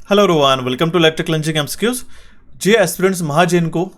Hello Rohan, welcome to electric launching MCQs. जे aspirants Mahagenco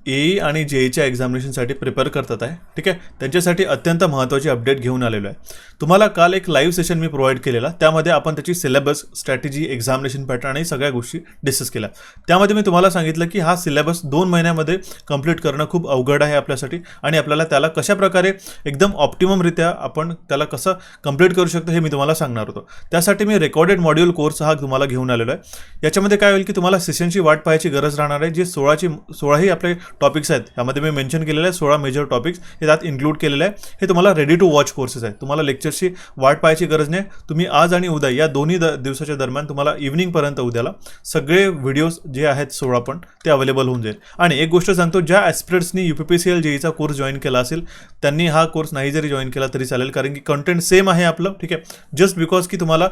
A आणि जेईच्या एक्झामिनेशनसाठी प्रिपेअर करतात आहे, ठीक आहे, त्यांच्यासाठी अत्यंत महत्त्वाची अपडेट घेऊन आलेलो आहे. तुम्हाला काल एक लाईव्ह सेशन मी प्रोव्हाइड केलेला, त्यामध्ये आपण त्याची सिलेबस, स्ट्रॅटेजी, एक्झामिनेशन पॅटर्न आणि सगळ्या गोष्टी डिस्कस केल्या. त्यामध्ये मी तुम्हाला सांगितलं की हा सिलेबस 2 महिन्यामध्ये कंप्लीट करणं खूप अवघड आहे आपल्यासाठी आणि आपल्याला त्याला कशाप्रकारे एकदम ऑप्टिममरित्या आपण त्याला कसं कंप्लीट करू शकतो हे मी तुम्हाला सांगणार होतो. त्यासाठी मी रेकॉर्डेड मॉड्यूल कोर्स हा तुम्हाला घेऊन आलेलो आहे. याच्यामध्ये काय होईल की तुम्हाला सेशनची वाट पाहायची गरज राहणार आहे. जे 16ही आपले टॉपिक्स आहेत, यामध्ये मी मेन्शन केलेले आहे 16 मेजर टॉपिक्स हे त्यात इन्क्लूड केलेले आहे. हे तुम्हाला रेडी टू वॉच कोर्सेस आहेत. तुम्हाला लेक्चरची वाट पाहायची गरज नाही. तुम्ही आज आणि उद्या या दोन्ही दिवसाच्या दरम्यान तुम्हाला इव्हनिंगपर्यंत उद्याला सगळे व्हिडिओज जे आहेत 16 पण ते अवेलेबल होऊन जाईल. आणि एक गोष्ट सांगतो, ज्या ॲस्पिरंट्सनी UPPCL जेईचा कोर्स जॉईन केला असेल त्यांनी हा कोर्स नाही जरी जॉईन केला तरी चालेल, कारण की कंटेंट सेम आहे आपलं, ठीक आहे. जस्ट बिकॉज की तुम्हाला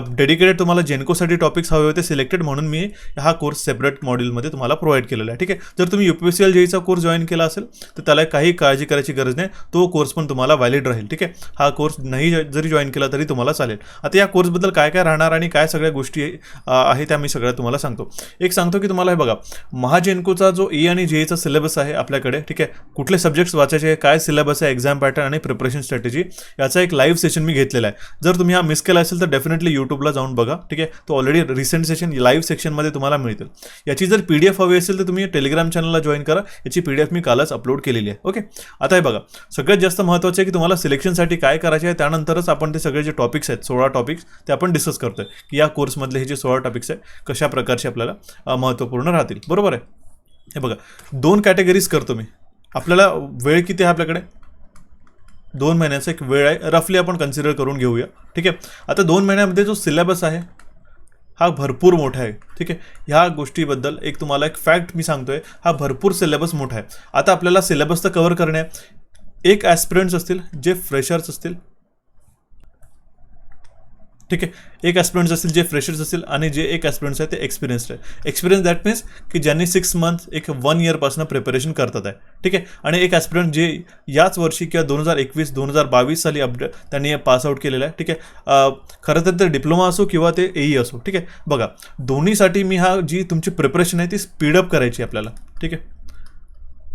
डेडिकेटेड तुम्हाला जेनकोसाठी टॉपिक्स हवे होते सिलेक्टेड, म्हणून मी हा कोर्स सेपरेट मॉड्यूलमध्ये तुम्हाला प्रोव्हाइड केलेला आहे, ठीक आहे. जर तुम्ही UPPCL जेईचा कोर्स जॉईन केला असेल तर त्याला काही काळजी करायची गरज नाही. तो कोर्स पण तुम्हाला व्हॅलिड राहील, ठीक आहे. हा कोर्स नाही जरी जॉईन केला तरी तुम्हाला चालेल. आता या कोर्सबद्दल काय काय राहणार आणि काय सगळ्या गोष्टी आहे त्या मी सगळ्या तुम्हाला सांगतो. एक सांगतो की तुम्हाला हे बघा, महाजेनकोचा जो ई आणि जेईचा सिलेबस आहे आपल्याकडे, ठीक आहे, कुठले सब्जेक्ट्स वाचायचे, काय सिलेबस आहे, एक्झाम पॅटर्न आणि प्रिपरेशन स्ट्रॅटेजी, याचा एक लाईव्ह सेशन मी घेतलेला आहे. जर तुम्ही हा मिस केला असेल तर डेफिनेटली यूट्यूबला जाऊन बघा, ठीक आहे. तो ऑलरेडी रिसेंट सेशन लाईव्ह सेक्शनमध्ये तुम्हाला मिळतील. याची जर PDF हवी असेल तर तुम्ही टेलिग्राम चॅनलला जॉईन करा. याची PDF मी कालच अपलोड केलेली आहे. ओके, आता हे बघा, सगळ्यात जास्त महत्त्वाचं आहे की तुम्हाला सिलेक्शनसाठी काय करायचे आहे. त्यानंतरच आपण ते सगळे जे टॉपिक्स आहेत 16 टॉपिक्स ते आपण डिस्कस करतोय की या कोर्समधले हे जे 16 टॉपिक्स आहे कशा प्रकारचे आपल्याला महत्त्वपूर्ण राहतील. बरोबर आहे. हे बघा, 2 कॅटेगरीज करतो मी. आपल्याला वेळ किती आहे आपल्याकडे? 2 महिन्याचा एक वेळ आहे, रफली आपण कन्सिडर करून घेऊया, ठीक आहे. आता 2 महिन्यामध्ये जो सिलेबस आहे हा भरपूर मोठा आहे, ठीक आहे. ह्या गोष्टीबद्दल एक तुम्हाला एक फॅक्ट मी सांगतोय, हा भरपूर सिलेबस मोठा आहे. आता आपल्याला सिलेबस तर कव्हर करणे आहे. एक ॲस्पिरंट्स असतील जे फ्रेशर्स असतील, ठीक आहे. एक ॲस्पिरंट्स असतील जे फ्रेशर्स असतील आणि जे एक ॲस्पिरंट्स आहे ते एक्सपिरियन्स्ड आहे. एक्सपिरियन्स दॅट मीन्स की ज्यांनी 6 मंथ एक 1 इयरपासून प्रिपरेशन करतात आहे, ठीक आहे. आणि एक ॲस्पिरंट जे याच वर्षी किंवा 2021-2022 साली त्यांनी पास आउट केलेलं आहे, ठीक आहे. खरं तर ते डिप्लोमा असो किंवा ते AE असो, ठीक आहे. बघा, दोन्हीसाठी मी जी तुमची प्रिपरेशन आहे ती स्पीडअप करायची आपल्याला, ठीक आहे.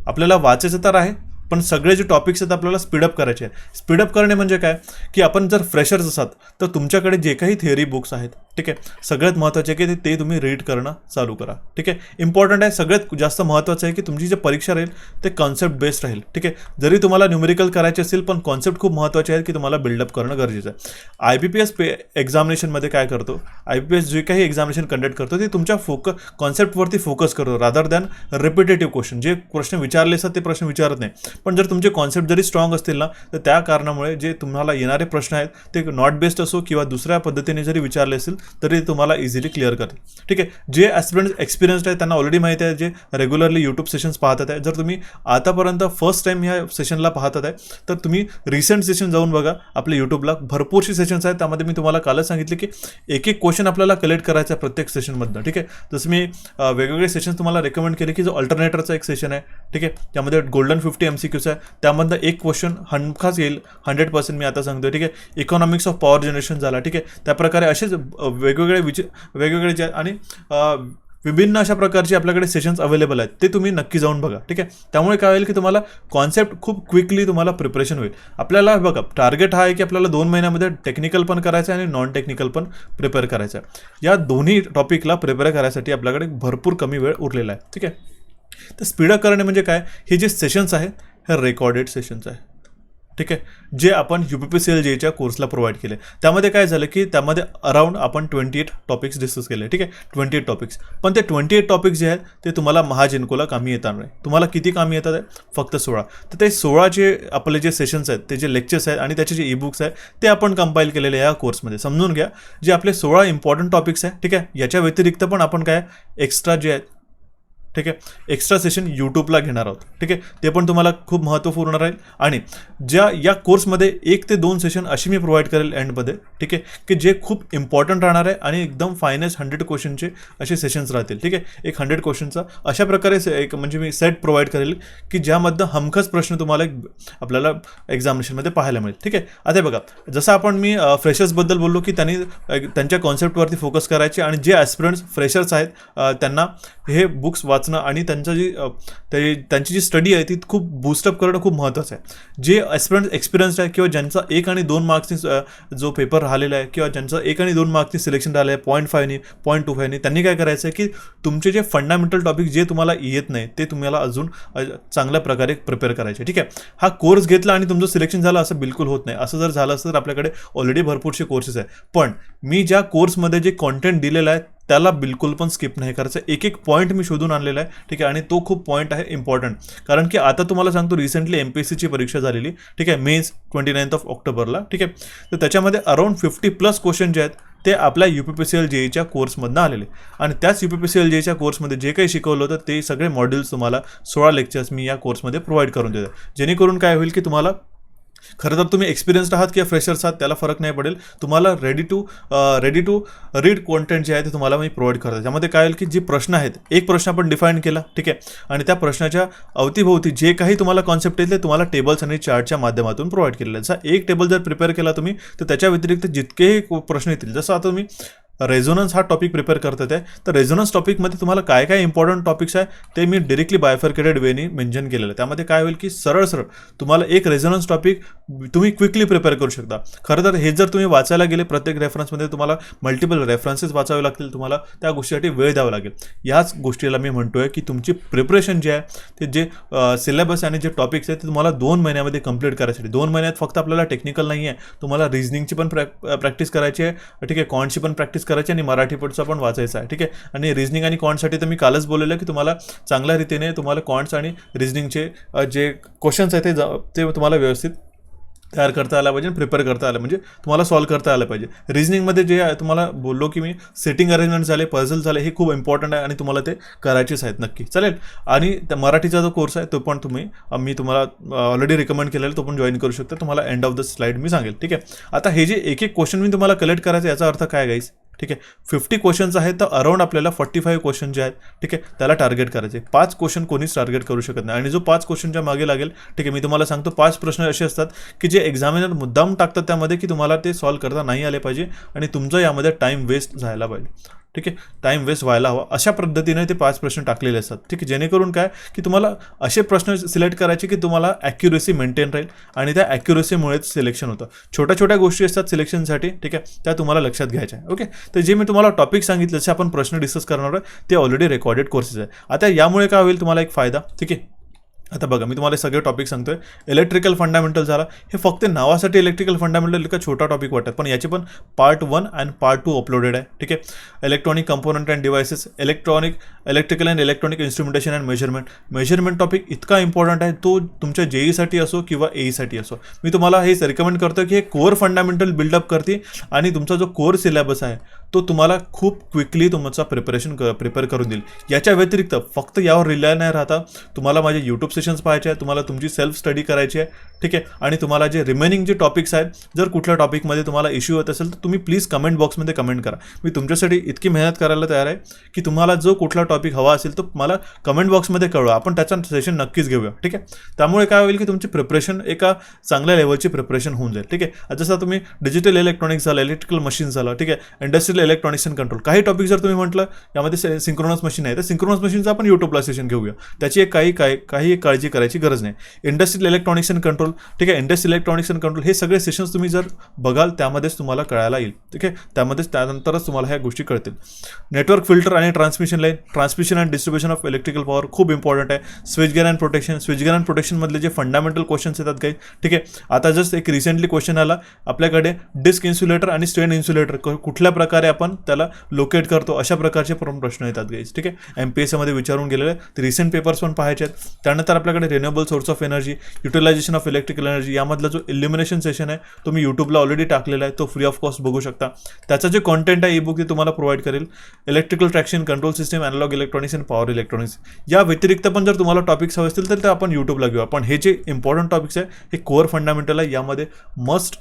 आपल्याला वाचायचं तर आहे पण सगळे जे टॉपिक्स आहेत आपल्याला स्पीडअप करायचे आहे. स्पीडअप करणे म्हणजे काय की आपण जर फ्रेशर्स असाल तर तुमच्याकडे जे काही थिअरी बुक्स आहेत, ठीक आहे, सगळ्यात महत्त्वाचे आहे की ते तुम्ही रीड करणं चालू करा, ठीक आहे. इम्पॉर्टंट आहे, सगळ्यात जास्त महत्त्वाचं आहे की तुमची जी परीक्षा राहील ते कॉन्सेप्ट बेस्ड राहील, ठीक आहे. जरी तुम्हाला न्यूमेरिकल करायचे असेल पण कॉन्सेप्ट खूप महत्त्वाचे आहेत की तुम्हाला बिल्डअप करणं गरजेचं आहे. IBPS एक्झामिनेशनमध्ये काय करतो, IBPS जे काही एक्झामिनेशन कंडक्ट करतो ते तुमच्या कॉन्सेप्टवरती फोकस करतो रादर दॅन रिपिटेटिव्ह क्वेश्चन. जे प्रश्न विचारले असतात ते प्रश्न विचारत नाही. पण जर तुमचे कॉन्सेप्ट जरी स्ट्रॉंग असतील ना तर त्या कारणामुळे जे तुम्हाला येणारे प्रश्न आहेत ते नॉट बेस्ड असो किंवा दुसऱ्या पद्धतीने जरी विचारले असेल तरी तुम्हाला इझिली क्लिअर करतील, ठीक आहे. जे ॲस्पिरंट्स एक्सपिरियन्स्ड आहेत त्यांना ऑलरेडी माहिती आहे, जे रेग्युलरली यूट्यूब सेशन्स पाहतात आहे. जर तुम्ही आतापर्यंत फर्स्ट टाईम ह्या सेशनला पाहतात आहे तर तुम्ही रिसेंट सेशन जाऊन बघा. आपल्या यूट्यूबला भरपूरशी सेशन्स आहेत. त्यामध्ये मी तुम्हाला कालच सांगितले की एक क्वेश्चन आपल्याला कलेक्ट करायचा आहे प्रत्येक सेशनमधनं, ठीक आहे. जसं मी वेगवेगळे सेशन्स तुम्हाला रेकमेंड केले की जो अल्टरनेटरचा एक सेशन आहे, ठीक आहे, त्यामध्ये गोल्डन 50 MCQs आहे. त्यामधनं एक क्वेश्चन हमखास येईल 100%. मी आता सांगतो, ठीक आहे. इकॉनॉमिक्स ऑफ पॉवर जनरेशन झाला, ठीक आहे. त्याप्रकारे असेच वेगवेगळे जे आणि विभिन्न अशा प्रकारचे आपल्याकडे सेशन्स अवेलेबल आहेत, ते तुम्ही नक्की जाऊन बघा, ठीक आहे. त्यामुळे काय होईल की तुम्हाला कॉन्सेप्ट खूप क्विकली तुम्हाला प्रिपरेशन होईल. आपल्याला बघा, टार्गेट हा आहे की आपल्याला 2 महिन्यामध्ये टेक्निकल पण करायचं आहे आणि नॉन टेक्निकल पण प्रिपेअर करायचं आहे. या दोन्ही टॉपिकला प्रिपेअर करायसाठी आपल्याकडे भरपूर कमी वेळ उरलेला आहे, ठीक आहे. तर स्पीडअप करणे म्हणजे काय, हे जे सेशन्स आहेत हे रेकॉर्डेड सेशन्स आहे, ठीक आहे, जे आपण UPPCL जेईच्या कोर्सला प्रोव्हाइड केले. त्यामध्ये काय झालं की त्यामध्ये अराउंड आपण 28 टॉपिक्स डिस्कस केले, ठीक आहे. 28 टॉपिक्स, पण ते 28 टॉपिक्स जे आहेत ते तुम्हाला महाजेनकोला कामी येणार नाही. तुम्हाला किती कामी येतात आहे? फक्त 16. तर ते 16 जे आपले जे सेशन्स आहेत, ते जे लेक्चर्स आहेत आणि त्याचे जे E-बुक्स आहेत ते आपण कंपाईल केलेले या कोर्समध्ये. समजून घ्या, जे आपले 16 इम्पॉर्टंट टॉपिक्स आहे, ठीक आहे. याच्या व्यतिरिक्त पण आपण काय एक्स्ट्रा जे आहेत ठीक आहे. एक्स्ट्रा सेशन यूट्यूबला घेणार आहोत, ठीक आहे. ते पण तुम्हाला खूप महत्त्वपूर्ण राहील. आणि या कोर्समध्ये 1 ते 2 सेशन अशी मी प्रोव्हाइड करेल एंडमध्ये, ठीक आहे, की जे खूप इम्पॉर्टंट राहणार आहे आणि एकदम फायनेस्ट 100 क्वेश्चनचे असे सेशन्स राहतील, ठीक आहे. एक 100 क्वेश्चनचा अशा प्रकारे एक म्हणजे मी सेट प्रोव्हाइड करेल की ज्यामध्ये हमखास प्रश्न तुम्हाला आपल्याला एक्झामिनेशनमध्ये पाहायला मिळेल, ठीक आहे. आता बघा, जसं आपण मी फ्रेशर्सबद्दल बोललो की त्यांनी त्यांच्या कॉन्सेप्टवरती फोकस करायचे आणि जे ॲस्पिरंट्स फ्रेशर्स आहेत त्यांना हे बुक्स वाचणं आणि त्यांची जी स्टडी आहे ती खूप बूस्टअप करणं खूप महत्त्वाचं आहे. जे ॲस्पिरंट्स एक्सपिरियन्स्ड आहे किंवा ज्यांचा 1 आणि 2 मार्क्सनी जो पेपर राहिलेला आहे किंवा ज्यांचं 1 आणि 2 मार्क्सनी सिलेक्शन राहिलं आहे 0.5नी 0.25नी, त्यांनी काय करायचं आहे की तुमचे जे फंडामेंटल टॉपिक जे तुम्हाला येत नाही ते तुम्हाला अजून चांगल्या प्रकारे प्रिपेअर करायचे, ठीक आहे. हा कोर्स घेतला आणि तुमचं सिलेक्शन झालं असं बिलकुल होत नाही. असं जर झालं असतं तर आपल्याकडे ऑलरेडी भरपूरसे कोर्सेस आहे. पण मी ज्या कोर्समध्ये जे कॉन्टेंट दिलेलं आहे त्याला बिलकुल पण स्किप नाही करायचं. एक पॉईंट मी शोधून आणलेला आहे, ठीक आहे. आणि तो खूप पॉईंट आहे इम्पॉर्टंट, कारण की आता तुम्हाला सांगतो रिसेंटली MPSCची परीक्षा झालेली, ठीक आहे, मेन्स 29 ऑक्टोबरला, ठीक आहे. तर त्याच्यामध्ये अराउंड 50+ क्वेश्चन जे आहेत ते आपल्या UPPCL JEEच्या कोर्समधनं आलेले. आणि त्याच UPPCL JEEच्या कोर्समध्ये जे काही शिकवलं होतं ते सगळे मॉड्यूल्स तुम्हाला 16 लेक्चर्स मी या कोर्समध्ये प्रोव्हाइड करून देतो. जेणेकरून काय होईल की तुम्हाला खरं तर तुम्ही एक्सपिरियन्स्ड आहात किंवा फ्रेशर्स आहात त्याला फरक नाही पडेल. तुम्हाला रेडी टू रीड कॉन्टेंट जे आहे ते तुम्हाला मी प्रोव्हाइड करतो. त्यामध्ये काय होईल की जे प्रश्न आहेत, एक प्रश्न आपण डिफाईन केला, ठीक आहे, आणि त्या प्रश्नाच्या अवतीभोवती जे काही तुम्हाला कॉन्सेप्ट येईल ते तुम्हाला टेबल्स आणि चार्टच्या माध्यमातून प्रोव्हाइड केलेलं आहे. जसा एक टेबल जर प्रिपेअर केला तुम्ही तर त्याच्या व्यतिरिक्त जितकेही प्रश्न येतील, जसं आता तुम्ही रेझोनन्स हा टॉपिक प्रिपेअर करतात आहे, तर रेझोनन्स टॉपिकमध्ये तुम्हाला काय काय इम्पॉर्टंट टॉपिक्स आहे ते मी डिरेक्टली बायफर्केटेड वेनी मेन्शन केलेलं आहे. त्यामध्ये काय होईल की सरळ तुम्हाला एक रेझोनन्स टॉपिक तुम्ही क्विकली प्रिपेअर करू शकता. खरं तर हे जर तुम्ही वाचायला गेले प्रत्येक रेफरन्समध्ये तुम्हाला मल्टिपल रेफरन्सेस वाचावे लागतील, तुम्हाला त्या गोष्टीसाठी वेळ द्यावा लागेल. याच गोष्टीला मी म्हणतोय की तुमची प्रिपरेशन जे आहे ते जे सिलेबस आणि जे टॉपिक्स आहेत ते तुम्हाला 2 महिन्यामध्ये कंप्लीट करायसाठी. 2 महिन्यात फक्त आपल्याला टेक्निकल नाही आहे, तुम्हाला रिझनिंगची पण प्रॅक्टिस करायची आहे, ठीक आहे, कॉन्टची पण प्रॅक्टिस करायची आणि मराठी पटचा पण वाचायचा आहे, ठीक आहे. आणि रिझनिंग आणि कॉन्टसाठी तर मी कालच बोललेलं की तुम्हाला चांगल्या रीतीने तुम्हाला कॉन्ट्स आणि रिझनिंगचे जे क्वेश्चन्स आहेत ते तुम्हाला व्यवस्थित तयार करता आला पाहिजे, प्रिपेअर करता आलं म्हणजे तुम्हाला सॉल्व्ह करता आलं पाहिजे. रिझनिंगमध्ये जे आहे तुम्हाला बोललो की मी सेटिंग अरेंजमेंट झाले, पझल झाले, हे खूप इम्पॉर्टंट आहे आणि तुम्हाला ते करायचेच आहेत नक्की, चालेल. आणि त्या मराठीचा जो कोर्स आहे तो पण मी तुम्हाला ऑलरेडी रिकमेंड केलेला, तो पण जॉईन करू शकता. तुम्हाला एंड ऑफ द स्लाइड मी सांगेल, ठीक आहे. आता हे जे एक क्वेश्चन मी तुम्हाला कलेक्ट करायचं याचा अर्थ काय गाईस, ठीक आहे. 50 क्वेश्चन्स आहेत तर अराउंड आपल्याला 45 क्वेश्चन जे आहेत, ठीक आहे, त्याला टार्गेट करायचे. 5 क्वेश्चन कोणीच टार्गेट करू शकत नाही. आणि जो 5 क्वेश्चनच्या मागे लागेल, ठीक आहे, मी तुम्हाला सांगतो 5 प्रश्न असे असतात की जे एक्झामिनर मुद्दाम टाकतात त्यामध्ये की तुम्हाला ते सॉल्व्ह करता नाही आले पाहिजे आणि तुमचं यामध्ये टाईम वेस्ट झाला पाहिजे, ठीक आहे, टाईम वेस्ट व्हायला हवा अशा पद्धतीने ते 5 प्रश्न टाकलेले असतात, ठीक आहे. जेणेकरून काय की तुम्हाला असे प्रश्न सिलेक्ट करायचे की तुम्हाला ॲक्युरेसी मेंटेन राहील आणि त्या ॲक्युरेसीमुळेच सिलेक्शन होतं. छोट्या छोट्या गोष्टी असतात सिलेक्शनसाठी, ठीक आहे, त्या तुम्हाला लक्षात घ्यायच्या आहे, ओके. तर जे मी तुम्हाला टॉपिक सांगितलं जसे आपण प्रश्न डिस्कस करणार आहे ते ऑलरेडी रेकॉर्डेड कोर्सेस आहे. आता यामुळे काय होईल तुम्हाला एक फायदा, ठीक आहे. आता बघा मी तुम्हाला सगळे टॉपिक सांगतोय. इलेक्ट्रिकल फंडामेंटल झाला, हे फक्त नावासाठी इलेक्ट्रिकल फंडामेंटल का छोटा टॉपिक वाटत, पण याचे पण पार्ट 1 आणि पार्ट 2 अपलोडेड आहे, ठीक आहे. Electronic component and devices, electrical and electronic instrumentation and measurement topic इतका इम्पॉर्टंट आहे, तो तुमच्या JEEसाठी असो किंवा AEसाठी असो. मी तुम्हाला हे रिकमेंड करतो की हे कोर फंडामेंटल बिल्डअप करते आणि तुमचा जो कोर सिलेबस आहे तो तुम्हाला खूप क्विकली तुमचा प्रिपेअर करून देईल. याच्या व्यतिरिक्त फक्त यावर रिलाय नाही राहता, तुम्हाला माझे यूट्यूब सेशन्स पाहायचे आहे, तुम्हाला तुमची सेल्फ स्टडी करायची आहे, ठीक आहे. आणि तुम्हाला जे रिमेनिंग जे टॉपिक्स आहेत, जर कुठल्या टॉपिकमध्ये तुम्हाला इश्यू होत असेल तर तुम्ही प्लीज कमेंट बॉक्समध्ये कमेंट करा. मी तुमच्यासाठी इतकी मेहनत करायला तयार आहे की तुम्हाला जो कुठला टॉपिक हवा असेल तो मला कमेंट बॉक्समध्ये कळवा, आपण त्याचं सेशन नक्कीच घेऊया, ठीक आहे. त्यामुळे काय होईल की तुमची प्रिपरेशन एका चांगल्या लेवलची प्रिपरेशन होऊन जाईल, ठीक आहे. जसं तुम्ही डिजिटल इलेक्ट्रॉनिक्स झालं, इलेक्ट्रिकल मशीन झालं, ठीक आहे, इंडस्ट्रियल इलेक्ट्रॉनिक्स अँड कंट्रोल, काही टॉपिक जर तुम्ही म्हटलं यामध्ये सिंक्रोनस मशीन आहे तर सिंक्रोनस मशीनचा आपण यूट्यूबला सेशन घेऊया, त्याची काही काळजी करायची गरज नाही. इंडस्ट्रियल इलेक्ट्रॉनिक्स अँड कंट्रोल, ठीक आहे, इंडस्ट्रियल इलेक्ट्रॉनिक्स अँड कंट्रोल हे सगळे सेशन्स तुम्ही जर बघाल त्यामध्येच तुम्हाला कळायला येईल, ठीक आहे. त्यानंतरच तुम्हाला ह्या गोष्टी कळतील. नेटवर्क फिल्टर आणि transmission line, transmission and distribution of electrical power खूप इम्पॉर्टंट आहे. स्विचगेअर अँड प्रोटेक्शनमधले जे फंडामेंटल क्वेश्चन्स येतात काही, ठीक आहे. आता जस्ट एक रिसेंटली क्वेश्चन आला आपल्याकडे, डिस्क इन्सुलेटर आणि स्ट्रेन इन्सुलेटर कुठल्या प्रकारे आपण त्याला लोकेट करतो, अशा प्रकारचे प्रश्न येतात गाईज. ठीक आहे, MPSCमध्ये विचारून गेलेले ते रिसेंट पेपर्स पण पाहायचे आहेत. त्यानंतर आपल्याकडे renewable source of energy, utilisation of electrical energy, यामधला जो इल्युमिनेशन सेशन आहे तो मी यूट्यूबला ऑलरेडी टाकलेला आहे, तो फ्री ऑफ कॉस्ट बघू शकता. त्याचा जे कॉन्टेंट आहे ई-बुक ते तुम्हाला प्रोव्हाइड करेल. Electrical traction control system, analogue electronics आणि पॉवर इलेक्ट्रॉनिक्स, या व्यतिरिक्त पण जर तुम्हाला टॉपिक्स हवे असतील तर ते आपण यूट्यूबला घेऊ. पण हे जे इम्पॉर्टंट टॉपिक्स आहे हे कोअर फंडामेंटल आहे, यामध्ये मस्ट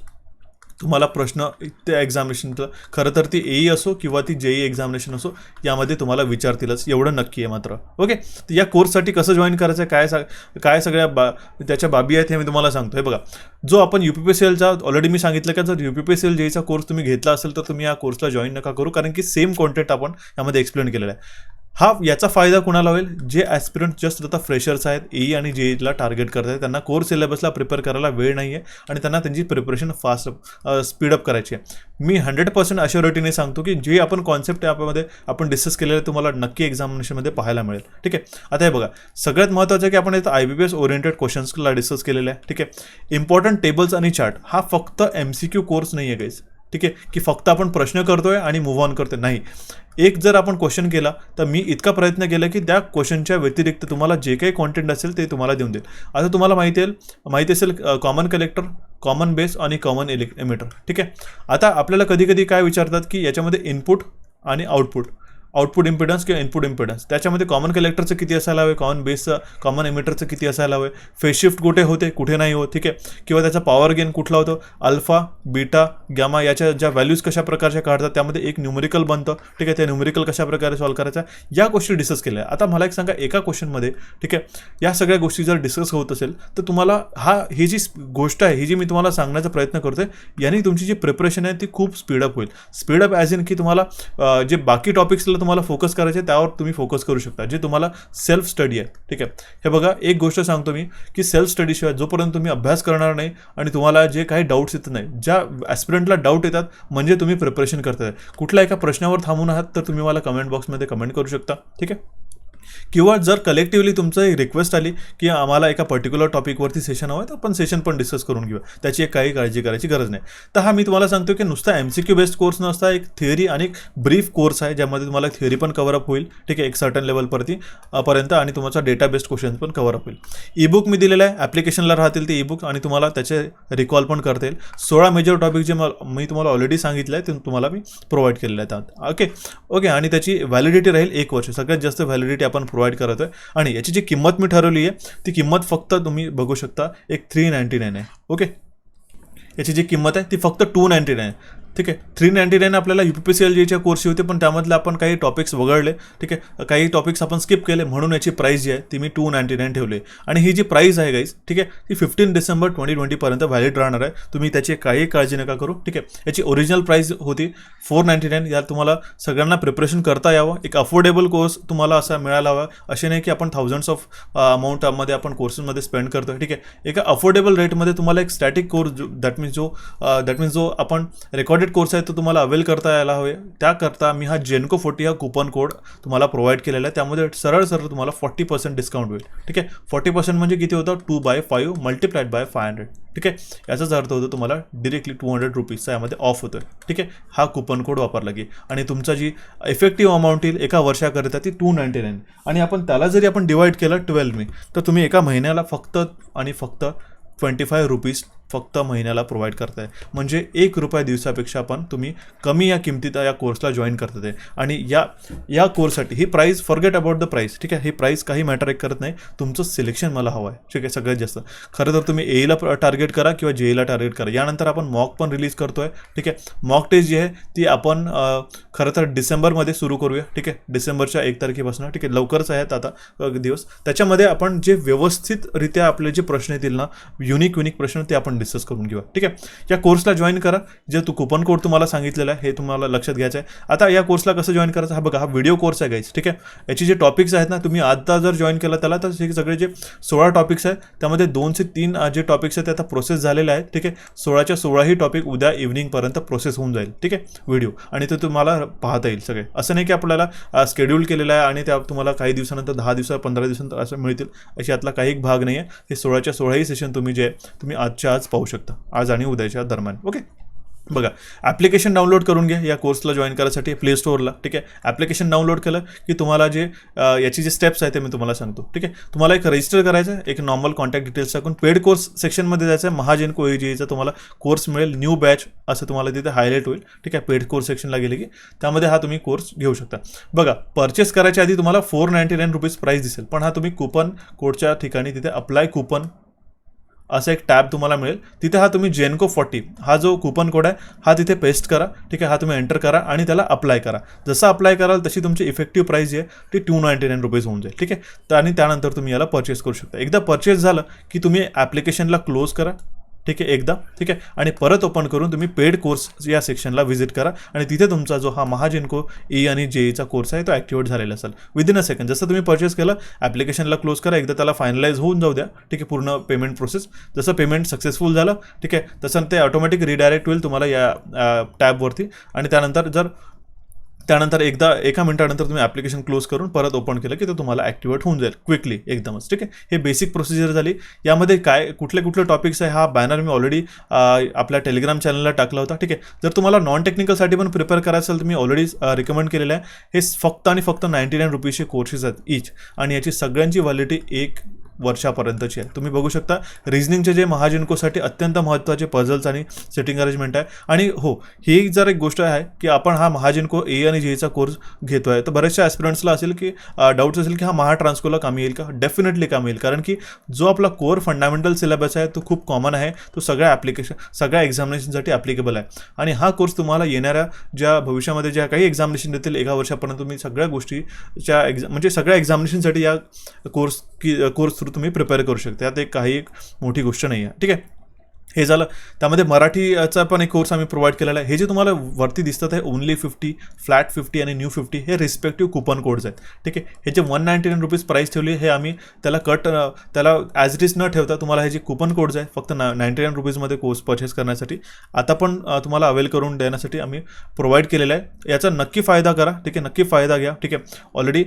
तुम्हाला प्रश्न त्या एक्झामिनेशनचं, खरं तर ती AE असो किंवा ती JEE एक्झामिनेशन असो, यामध्ये तुम्हाला विचारतीलच, एवढं नक्की आहे मात्र. ओके, तर या कोर्ससाठी कसं जॉईन करायचं आहे, काय सगळ्या त्याच्या बाबी आहेत हे मी तुम्हाला सांगतो. हे बघा, जो आपण UPPCLचा ऑलरेडी मी सांगितलं की जर UPPCL JEEचा कोर्स तुम्ही घेतला असेल तर तुम्ही या कोर्सला जॉईन नका करू, कारण की सेम कॉन्टेंट आपण यामध्ये एक्सप्लेन केलेलं आहे. याचा फायदा कुणाला होईल, जे ॲस्पिरंट जस्ट आता फ्रेशर्स आहेत, AE आणि JEEला टार्गेट करत आहेत, त्यांना कोर सिलेबसला प्रिपेअर करायला वेळ नाही आहे आणि त्यांना त्यांची प्रिपरेशन फास्ट स्पीडअप करायची आहे. मी 100% अश्युरिटीने सांगतो की जे आपण कॉन्सेप्ट यामध्ये आपण डिस्कस केलेलं तुम्हाला नक्की एक्झामिनेशनमध्ये पाहायला मिळेल. ठीक आहे, आता हे बघा, सगळ्यात महत्त्वाचं आहे की आपण इथं IBPS ओरिएंटेड क्वेश्चन्सला डिस्कस केलेलं आहे. ठीक आहे, इम्पॉर्टंट टेबल्स आणि चार्ट हा फक्त MCQ कोर्स नाही आहे गाईज. ठीक आहे, की फक्त आपण प्रश्न करतोय आणि मूव्ह ऑन करतोय, नाही. एक जर आपण क्वेश्चन केला तर मी इतका प्रयत्न केला की त्या क्वेश्चनच्या व्यतिरिक्त तुम्हाला जे काही कॉन्टेंट असेल ते तुम्हाला देऊन देईल. आता तुम्हाला माहिती असेल कॉमन कलेक्टर, कॉमन बेस आणि कॉमन एमिटर. ठीक आहे, आता आपल्याला कधी काय विचारतात की याच्यामध्ये इनपुट आणि आउटपुट इम्पिडन्स किंवा इनपुट इम्पिडन्स, त्याच्यामध्ये कॉमन कलेक्टरचं किती असायला हवे, कॉमन बेसचं, कॉमन एमिटरचं किती असायला हवे, फेज शिफ्ट कुठे होते कुठे नाही होत. ठीक आहे, किंवा त्याचा पॉवर गेन कुठला होतो, अल्फा, बीटा, गॅमा, याच्या ज्या व्हॅल्यूज कशा प्रकारच्या काढतात, त्यामध्ये एक न्यूमेरिकल बनतं. ठीक आहे, ते न्यूमेरिकल कशा प्रकारे सॉल्व्ह करायचा, या गोष्टी डिस्कस केल्या. आता मला एक सांगा, एका क्वेश्चनमध्ये ठीक आहे या सगळ्या गोष्टी जर डिस्कस होत असेल तर तुम्हाला ही जी गोष्ट आहे, ही जी मी तुम्हाला सांगण्याचा प्रयत्न करतोय, याने तुमची जी प्रिपरेशन आहे ती खूप स्पीडअप होईल. स्पीडअप ॲज इन की तुम्हाला जे बाकी टॉपिक्सला तुम्हाला फोकस करायचे त्यावर तुम्ही फोकस करू शकता, जे तुम्हाला सेल्फ स्टडी आहे. ठीक आहे, हे बघा, एक गोष्ट सांगतो मी की सेल्फ स्टडीशिवाय जोपर्यंत तुम्ही अभ्यास करणार नाही आणि तुम्हाला जे काही डाऊट्स येत नाही, ज्या ॲस्पिरंटला डाऊट येतात म्हणजे तुम्ही प्रिपरेशन करताय, कुठल्या एका प्रश्नावर थांबून आहात तर तुम्ही मला कमेंट बॉक्समध्ये कमेंट करू शकता. ठीक आहे, किंवा जर कलेक्टिव्हली तुमचं एक रिक्वेस्ट आली की आम्हाला एका पर्टिक्युलर टॉपिकवरती सेशन हवं आहे तर आपण सेशन पण डिस्कस करून घेऊ, त्याची एक काही काळजी करायची गरज नाही. तर हा मी तुम्हाला सांगतो की नुसता MCQ बेस्ड कोर्स नसता, एक थिअरी आणि एक ब्रीफ कोर्स आहे ज्यामध्ये तुम्हाला थिअरी पण कव्हरअप होईल. ठीक आहे, एक सर्टन लेवलपर्यंत आणि तुमचा डेटा बेस्ड क्वेश्चन पण कव्हरअप होईल. ई-बुक मी दिलेलं आहे, ॲप्लिकेशनला राहतील ते ई-बुक आणि तुम्हाला त्याचे रिकॉल पण करता येईल. 16 मेजर टॉपिक जे मी तुम्हाला ऑलरेडी सांगितलं आहे ते तुम्हाला मी प्रोव्हाइड केलेलं आहे. ओके, आणि त्याची व्हॅलिडिटी राहील 1 वर्ष, सगळ्यात जास्त व्हॅलिडिटी आपण प्रोव्हाइड करत आहे. आणि याची जी किंमत मी ठरवली आहे ती किंमत फक्त तुम्ही बघू शकता एक 399 आहे. ओके, याची जी किंमत आहे ती फक्त 299 आहे. ठीक आहे, 399 आपल्याला UPPCL JEEच्या कोर्सची होते, पण त्यामधले आपण काही टॉपिक्स वगळले. ठीक आहे, काही टॉपिक्स आपण स्किप केले, म्हणून याची प्राईस जी आहे ती मी 299 ठेवली. आणि ही जी प्राईस आहे गाईज, ठीक आहे, ती 15 डिसेंबर 2020 पर्यंत व्हॅलिड राहणार आहे. तुम्ही त्याची काही काळजी नका करू. ठीक आहे, याची ओरिजिनल प्राईस होती 499. यात तुम्हाला सगळ्यांना प्रिपरेशन करता यावं, एक अफोर्डेबल कोर्स तुम्हाला असा मिळाला हवा. असे नाही की आपण थाउजंड्स ऑफ अमाऊंटमध्ये आपण कोर्सेसमध्ये स्पेंड करतो. ठीक आहे, एका अफोर्डेबल रेटमध्ये तुम्हाला एक स्टॅटिक कोर्स दॅट मीन्स जो आपण रेकॉर्डेड कोर्स आहे तो तुम्हाला अवेल करता यायला हवे. त्याकरता मी हा जेनको 40 हा कुपन कोड तुम्हाला प्रोव्हाइड केलेला आहे. त्यामध्ये सरळ तुम्हाला 40% डिस्काउंट होईल. ठीक आहे, 40% म्हणजे किती होतं, 2/5 मल्टिप्लाइड बाय 500. ठीक आहे, याचाच अर्थ होतो तुम्हाला डिरेक्टली 200 रुपीजचा यामध्ये ऑफ होतोय. ठीक आहे, हा कुपन कोड वापरला की आणि तुमचा जी इफेक्टिव्ह अमाऊंट येईल एका वर्षाकरिता ती 299. आणि आपण त्याला जरी आपण डिवाइड केलं 12 तर तुम्ही एका महिन्याला फक्त 25 रुपीज फक्त महिन्याला प्रोव्हाइड करताय. म्हणजे ₹1 दिवसापेक्षा पण तुम्ही कमी या किमतीत या कोर्सला जॉईन करतात आहे. आणि या कोर्ससाठी ही price, forget about the price. ठीक आहे, ही प्राईस काही मॅटर करत नाही, तुमचं सिलेक्शन मला हवं आहे. ठीक आहे, सगळ्यात जास्त खरं तर तुम्ही AEला टार्गेट करा किंवा JEEला टार्गेट करा. यानंतर आपण मॉक पण रिलीज करतोय. ठीक आहे, मॉक टेस्ट जी आहे ती आपण खरं तर डिसेंबरमध्ये सुरू करूया. ठीक आहे, डिसेंबरच्या 1 तारखेपासून. ठीक आहे, लवकरच आहेत आता दिवस. त्याच्यामध्ये आपण जे व्यवस्थितरित्या आपले जे प्रश्न येतील ना, युनिक प्रश्न, ते आपण डिस्कस करून घेऊया. ठीक आहे, या कोर्सला जॉईन करा. जे कुपन कोड तुम्हाला सांगितलेलं आहे हे तुम्हाला लक्षात घ्यायचं आहे. आता या कोर्सला कसं जॉईन करायचं, हा बघा, हा व्हिडिओ कोर्स आहे गाईज. ठीक आहे, याचे जे टॉपिक्स आहेत ना, तुम्ही आता जर जॉईन केला त्याला तर हे सगळे जे 16 टॉपिक्स आहेत त्यामध्ये 2 ते 3 जे टॉपिक्स आहेत ते आता प्रोसेस झालेले आहेत. ठीक आहे, 16च्या 16 टॉपिक उद्या इव्हनिंगपर्यंत प्रोसेस होऊन जाईल. ठीक आहे, व्हिडिओ, आणि ते तुम्हाला पाहता येईल सगळे. असं नाही की आपल्याला शेड्यूल केलेलं आहे आणि त्या तुम्हाला काही दिवसानंतर 10 दिवसा 15 दिवसानंतर असं मिळतील, अशी यातला काही भाग नाही आहे. हे 16च्या 16 सेशन तुम्ही आजच्या आज पाहू शकता, आज आणि उद्याच्या दरम्यान. ओके, बघा, ॲप्लिकेशन डाउनलोड करून घ्या या कोर्सला जॉईन करायसाठी प्ले स्टोअरला. ठीक आहे, ॲप्लिकेशन डाउनलोड केलं की तुम्हाला जे याची जे स्टेप्स आहे ते मी तुम्हाला सांगतो. ठीक आहे, तुम्हाला एक रजिस्टर करायचं आहे, एक नॉर्मल कॉन्टॅक्ट डिटेल्स टाकून पेड कोर्स सेक्शनमध्ये जायचं आहे. महाजेनको AJEचा तुम्हाला कोर्स मिळेल, न्यू बॅच असं तुम्हाला तिथे हायलाईट होईल. ठीक आहे, पेड कोर्स सेक्शनला गेले की त्यामध्ये हा तुम्ही कोर्स घेऊ शकता. बघा, परचेस करायच्या आधी तुम्हाला ₹499 प्राईस दिसेल, पण हा तुम्ही कुपन कोडच्या ठिकाणी तिथे अप्लाय कुपन असं एक टॅब तुम्हाला मिळेल. तिथे हा तुम्ही JENCO40 हा जो कुपन कोड आहे हा तिथे पेस्ट करा. ठीक आहे, हा तुम्ही एंटर करा आणि त्याला अप्लाय करा. जसं अप्लाय कराल तशी तुमची इफेक्टिव्ह प्राईस जी आहे ती ₹299 होऊन जाईल. ठीक आहे, तर आणि त्यानंतर तुम्ही याला परचेस करू शकता. एकदा परचेस झालं की तुम्ही ॲप्लिकेशनला क्लोज करा. ठीक आहे, एकदा. ठीक आहे, आणि परत ओपन करून तुम्ही पेड कोर्स या सेक्शनला व्हिजिट करा आणि तिथे तुमचा जो हा महाजेनको आणि JEEचा कोर्स आहे तो ॲक्टिवेट झालेला असेल विदिन अ सेकंड. जसं तुम्ही परचेस केलं, ॲप्लिकेशनला क्लोज करा, एकदा त्याला फायनलाइज होऊन जाऊ द्या. ठीक आहे, पूर्ण पेमेंट प्रोसेस. जसं पेमेंट सक्सेसफुल झालं, ठीक आहे, तसं ते ऑटोमॅटिक रिडायरेक्ट होईल तुम्हाला या टॅबवरती. आणि त्यानंतर एका मिनिटानंतर तुम्ही ॲप्लिकेशन क्लोज करून परत ओपन केलं की तो तुम्हाला ॲक्टिवेट होऊन जाईल क्विकली एकदमच. ठीक आहे, हे बेसिक प्रोसिजर झाली. यामध्ये काय कुठले टॉपिक्स आहे हा बॅनर मी ऑलरेडी आपल्या टेलिग्राम चॅनलला टाकला होता. ठीक आहे, जर तुम्हाला नॉन टेक्निकलसाठी पण प्रिपेअर करायचं असेल तर मी ऑलरेडी रिकमेंड केलेलं आहे. हे फक्त आणि फक्त ₹99चे कोर्सेस आहेत ईच, आणि याची सगळ्यांची व्हॅलिडिटी 1 वर्षापर्यंतची आहे. तुम्ही बघू शकता रिझनिंगचे जे महाजेनकोसाठी अत्यंत महत्त्वाचे पझल्स आणि सेटिंग अरेंजमेंट आहे. आणि हो, ही जर एक गोष्ट आहे की आपण हा महाजेनको आणि JEEचा कोर्स घेतो आहे तर बऱ्याचशा ॲस्पिरंट्सला असेल की डाऊट्स असेल की हा महाट्रान्सकोला कामी येईल का. डेफिनेटली कामी येईल, कारण की जो आपला कोर फंडामेंटल सिलेबस आहे तो खूप कॉमन आहे. तो सगळ्या एक्झामिनेशनसाठी ॲप्लिकेबल आहे. आणि हा कोर्स तुम्हाला येणाऱ्या ज्या भविष्यामध्ये ज्या काही एक्झामिनेशन देतील 1 वर्षापर्यंत तुम्ही सगळ्या गोष्टीच्या म्हणजे सगळ्या एक्झामिनेशनसाठी या कोर्स थ्रू तुम्ही प्रिपेअर करू शकता. त्यात एक मोठी गोष्ट नाही आहे. ठीक आहे, हे झालं. त्यामध्ये मराठीचा पण एक कोर्स आम्ही प्रोव्हाइड केलेला आहे. हे जे तुम्हाला वरती दिसतात आहे ओनली 50, फ्लॅट 50 आणि न्यू 50 हे रिस्पेक्टिव्ह कुपन कोड्स आहेत. ठीक आहे, हे जे ₹199 प्राईस ठेवली हे आम्ही त्याला ॲज इट इज न ठेवता तुम्हाला हे जे कुपन कोड्स आहेत फक्त ₹99 कोर्स परचेस करण्यासाठी आता पण तुम्हाला अवेल करून देण्यासाठी आम्ही प्रोव्हाइड केलेला आहे. याचा नक्की फायदा करा. ठीक आहे, नक्की फायदा घ्या. ठीक आहे, ऑलरेडी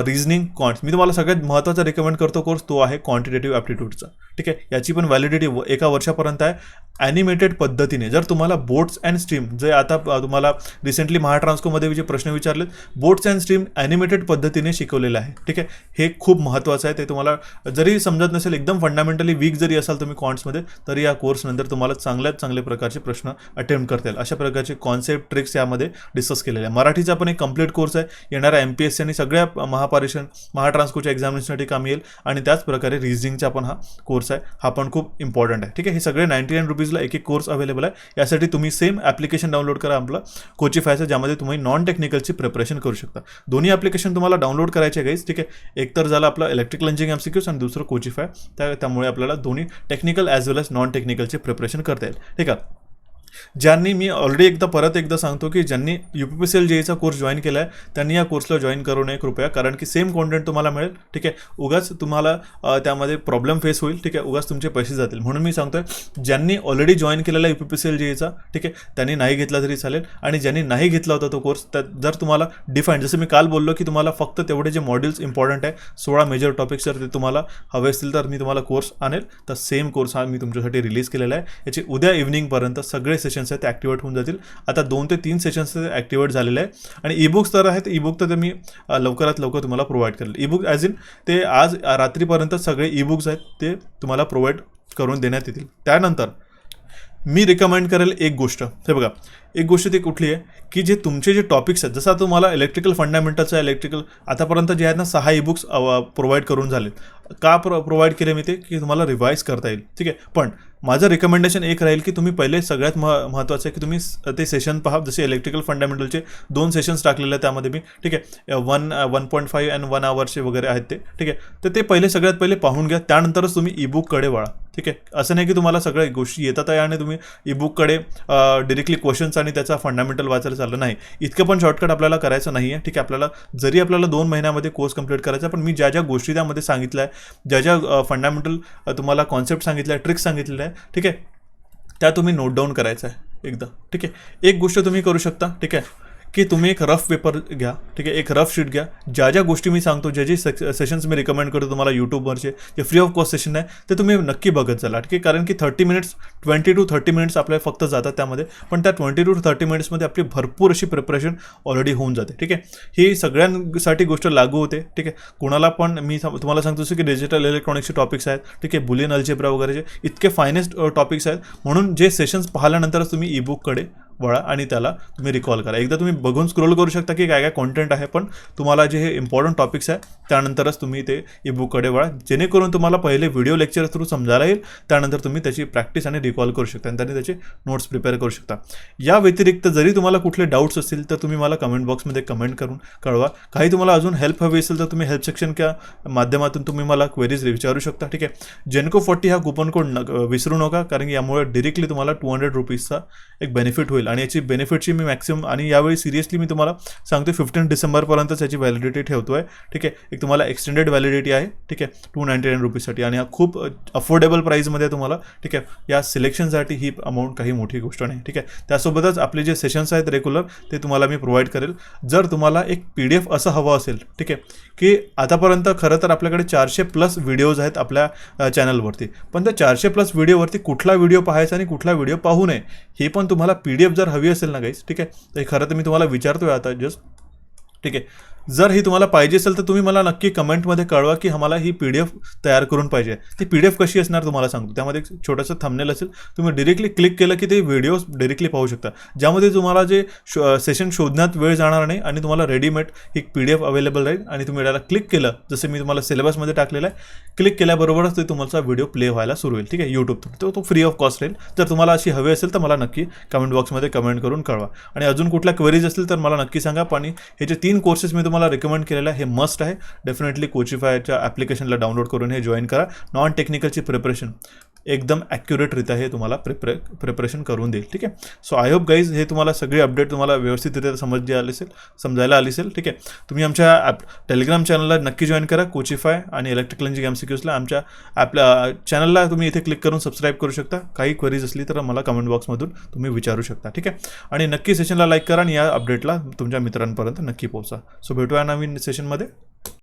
रिझनिंग क्वांट्स मी तुम्हाला सगळ्यात महत्त्वाचा रिकमेंड करतो कोर्स तो आहे क्वांटिटेटिव्ह ॲप्टिट्यूडचा. ठीक आहे, याची पण व्हॅलिडिटी 1 वर्षापर्यंत आहे. ॲनिमेटेड पद्धतीने जर तुम्हाला बोट्स अँड स्ट्रीम जे आता तुम्हाला रिसेंटली महाट्रान्सकोमध्ये जे प्रश्न विचारलेत बोट्स अँड स्ट्रीम ॲनिमेटेड पद्धतीने शिकवलेलं आहे. ठीक आहे, हे खूप महत्त्वाचं आहे. ते तुम्हाला जरी समजत नसेल एकदम फंडामेंटली वीक जरी असाल तुम्ही क्वांट्समध्ये तरी या कोर्सनंतर तुम्हाला चांगले प्रकारचे प्रश्न अटेम्प्ट करता येईल. अशा प्रकारचे कॉन्सेप्ट ट्रिक्स यामध्ये डिस्कस केलेले आहे. मराठीचा पण एक कंप्लीट कोर्स आहे. येणाऱ्या MPSC आणि सगळ्या महाट्रान्सकोच्या एक्झामिनेशनसाठी काम येईल. आणि त्याच प्रकारे रिझनिंगचा पण हा कोर्स आहे, हा पण खूप इम्पॉर्टंट आहे. ठीक आहे, हे सगळे ₹99 एक कोर्स अवेलेबल आहे. यासाठी तुम्ही सेम ॲप्लिकेशन डाउनलोड करा आपलं कोचिफायचं, ज्यामध्ये तुम्ही नॉन टेक्निकलची प्रिपरेशन करू शकता. दोन्ही ॲप्लिकेशन तुम्हाला डाउनलोड करायचे गाईज. ठीक आहे, एक तर झालं आपलं इलेक्ट्रिकल इंजिनिअरिंग MCQs आणि दुसरं कोचिफाय. त्यामुळे आपल्याला दोन्ही टेक्निकल ॲज वेल एज नॉन टेक्निकलची प्रिपरेशन करता येईल. ठीक आहे, ज्यांनी मी ऑलरेडी परत एकदा सांगतो की ज्यांनी UPPCL JEEचा कोर्स जॉईन केला आहे त्यांनी या कोर्सला जॉईन करू नये कृपया, कारण की सेम कॉन्टेंट तुम्हाला मिळेल. ठीक आहे, उगाच तुम्हाला त्यामध्ये प्रॉब्लेम फेस होईल. ठीक आहे, उगाच तुमचे पैसे जातील. म्हणून मी सांगतोय ज्यांनी ऑलरेडी जॉईन केलेला आहे UPPCL JEEचा, ठीक आहे, त्यांनी नाही घेतला तरी चालेल. आणि ज्यांनी नाही घेतला होता तो कोर्स जर तुम्हाला डिफाईन जसं मी काल बोललो की तुम्हाला फक्त तेवढे जे मॉड्यूल्स इम्पॉर्टंट आहे 16 मेजर टॉपिक्स जर ते तुम्हाला हवे असतील तर मी तुम्हाला कोर्स आणेल. तर सेम कोर्स हा मी तुमच्यासाठी रिलीज केलेला आहे. याची उद्या इव्हनिंगपर्यंत सगळे सेशन्स आहेत ते ॲक्टिवेट होऊन जातील. आता 2 ते 3 सेशन्स ॲक्टिवेट झालेले आहे. आणि ईबुक्स तर आहेत, ईबुक तर ते मी लवकरात लवकर तुम्हाला प्रोव्हाइड करेल. ईबुक ॲज इन ते आज रात्रीपर्यंत सगळे ईबुक्स आहेत ते तुम्हाला प्रोव्हाइड करून देण्यात येतील. त्यानंतर मी रिकमेंड करेल एक गोष्ट. हे बघा, एक गोष्ट ती कुठली आहे की जे तुमचे जे टॉपिक्स आहेत जसं तुम्हाला इलेक्ट्रिकल फंडामेंटलचं इलेक्ट्रिकल आतापर्यंत जे आहेत ना 6 ईबुक्स प्रोव्हाइड करून झालेत. का प्रोव्हाइड केले मी ते की तुम्हाला रिवाईज करता येईल. ठीक आहे, पण माझं रिकमेंडेशन एक राहील की तुम्ही पहिले सगळ्यात महत्त्वाचं आहे की तुम्ही ते सेशन पहा. जसे इलेक्ट्रिकल फंडामेंटलचे 2 सेशन्स टाकलेले आहेत त्यामध्ये मी. ठीक आहे, 1.5 आणि 1 आवर्सचे वगैरे आहेत ते. ठीक आहे, तर ते सगळ्यात पहिले पाहून घ्या, त्यानंतरच तुम्ही ईबुककडे वळा. ठीक आहे, असं नाही की तुम्हाला सगळ्या गोष्टी येतात आहे आणि तुम्ही ईबुककडे डिरेक्टली क्वेश्चन्स आणि त्याचा फंडामेंटल वाचायला चाललं नाही. इतकं पण शॉर्टकट आपल्याला करायचं नाही आहे. ठीक आहे, आपल्याला 2 महिन्यामध्ये कोर्स कंप्लीट करायचा, पण मी ज्या गोष्टी त्यामध्ये सांगितल्या आहे, ज्या फंडामेंटल तुम्हाला कॉन्सेप्ट सांगितल्या आहे, ट्रिक्स सांगितलेल्या आहे, ठीक आहे, त्या तुम्ही नोट डाऊन करायचं आहे एकदा. ठीक आहे, एक गोष्ट तुम्ही करू शकता. ठीक आहे, की तुम्ही एक रफ पेपर घ्या, ठीक आहे, एक रफ शीट घ्या. ज्या ज्या गोष्टी मी सांगतो, जे सेशन्स मी रिकमेंड करतो तुम्हाला यूट्यूबवरचे, जे फ्री ऑफ कॉस्ट सेशन आहे ते तुम्ही नक्की बघत चला, ठीक आहे. कारण की 20 to 30 मिनिट्स आपल्याला फक्त जातात त्यामध्ये, पण त्या 20 to 30 मिनिट्समध्ये आपली भरपूर अशी प्रिपरेशन ऑलरेडी होऊन जाते, ठीक आहे. ही सगळ्यांसाठी गोष्ट लागू होते, ठीक आहे. कोणाला पण मी तुम्हाला सांगतो की डिजिटल इलेक्ट्रॉनिक्सचे टॉपिक्स आहेत, ठीक आहे, बुलियन अल्जेब्रा वगैरेचे इतके फायनेस्ट टॉपिक्स आहेत. म्हणून जे सेशन्स पाहिल्यानंतरच तुम्ही ईबुककडे वळा आणि त्याला तुम्ही रिकॉल करा. एकदा तुम्ही बघून स्क्रोल करू शकता की काय काय कॉन्टेंट आहे, पण तुम्हाला जे हे इम्पॉर्टंट टॉपिक्स आहे त्यानंतरच तुम्ही ते ईबुककडे वळा, जेणेकरून तुम्हाला पहिले व्हिडिओ लेक्चर थ्रू समजायला येईल. त्यानंतर तुम्ही त्याची प्रॅक्टिस आणि रिकॉल करू शकता आणि त्याने त्याचे नोट्स प्रिपेअर करू शकता. या व्यतिरिक्त जरी तुम्हाला कुठले डाऊट्स असतील तर तुम्ही मला कमेंट बॉक्समध्ये कमेंट करून कळवा. काही तुम्हाला अजून हेल्प हवी असेल तर तुम्ही हेल्प सेक्शनच्या माध्यमातून तुम्ही मला क्वेरीज विचारू शकता, ठीक आहे. जेनको40 हा कुपन कोड विसरू नका, कारण की यामुळे डिरेक्टली तुम्हाला 200 रुपीजचा एक बेनिफिट होईल. आणि याची बेनिफिटची मी मॅक्सिमम आणि यावेळी सिरियसली मी तुम्हाला सांगतो 15 डिसेंबरपर्यंतच याची व्हॅलिडिटी ठेवतो आहे, ठीक आहे. एक तुम्हाला एक्सटेंडेड व्हॅलिडिटी आहे, ठीक आहे, 299 रुपीजसाठी. आणि हा खूप अफोर्डेबल प्राईजमध्ये तुम्हाला, ठीक आहे. या सिलेक्शनसाठी ही अमाऊंट काही मोठी गोष्ट नाही, ठीक आहे. त्यासोबतच आपले जे सेशन्स आहेत रेग्युलर ते तुम्हाला मी प्रोव्हाइड करेल. जर तुम्हाला एक PDF असं हवं असेल, ठीक आहे, की आतापर्यंत खरं तर आपल्याकडे 400+ व्हिडिओज आहेत आपल्या चॅनलवरती, पण त्या 400+ व्हिडिओवरती कुठला व्हिडिओ पाहायचा आणि कुठला व्हिडिओ पाहू नये हे पण तुम्हाला PDF जर हवी असेल ना गाईज, ठीक आहे, तर खरं तर मी तुम्हाला विचारतोय आता जस्ट, ठीक आहे. जर ही तुम्हाला पाहिजे असेल तर तुम्ही मला नक्की कमेंटमध्ये कळवा की आम्हाला ही PDF तयार करून पाहिजे. ती PDF कशी असणार तुम्हाला सांगतो. त्यामध्ये एक छोटंसं थंबनेल असेल, तुम्ही डिरेक्टली क्लिक केलं की ते व्हिडिओज डिरेक्टली पाहू शकता, ज्यामध्ये तुम्हाला जे सेशन शोधण्यात वेळ जाणार नाही आणि तुम्हाला रेडीमेड एक PDF अवेलेबल राहील. आणि तुम्ही त्याला क्लिक केलं, जसं मी तुम्हाला सिलेबसमध्ये टाकलेलं आहे, क्लिक केल्याबरोबरच ते तुमचा व्हिडिओ प्ले व्हायला सुरू होईल, ठीक आहे, यूट्यूब. तो फ्री ऑफ कॉस्ट राहील. जर तुम्हाला अशी हवी असेल तर मला नक्की कमेंट बॉक्समध्ये कमेंट करून कळवा. आणि अजून कुठल्या क्वेरीज असतील तर मला नक्की सांगा. आणि हे जे 3 कोर्सेस मी तुम्हाला रिकमेंड केलेलं आहे हे मस्ट आहे. डेफिनेटली कोचिफायच्या ॲप्लिकेशनला डाउनलोड करून हे जॉईन करा. नॉन टेक्निकलची प्रिपरेशन एकदम ॲक्युरेटरित्या हे तुम्हाला प्रिपरेशन करून देईल, ठीक आहे. सो आय होप गाईज हे तुम्हाला सगळी अपडेट तुम्हाला व्यवस्थितरित्या समजायला आली असेल, ठीक आहे. तुम्ही आमच्या टेलिग्राम चॅनलला नक्की जॉईन करा. कोचिफाय आणि इलेक्ट्रिकल इंजिनिअरिंग MCQsला आमच्या चॅनलला तुम्ही इथे क्लिक करून सबस्क्राईब करू शकता. काही क्वेरीज असली तर मला कमेंट बॉक्समधून तुम्ही विचारू शकता, ठीक आहे. आणि नक्की सेशनला लाईक करा आणि या अपडेटला तुमच्या मित्रांपर्यंत नक्की पोहोचा. सो भेटूया नवीन सेशनमध्ये.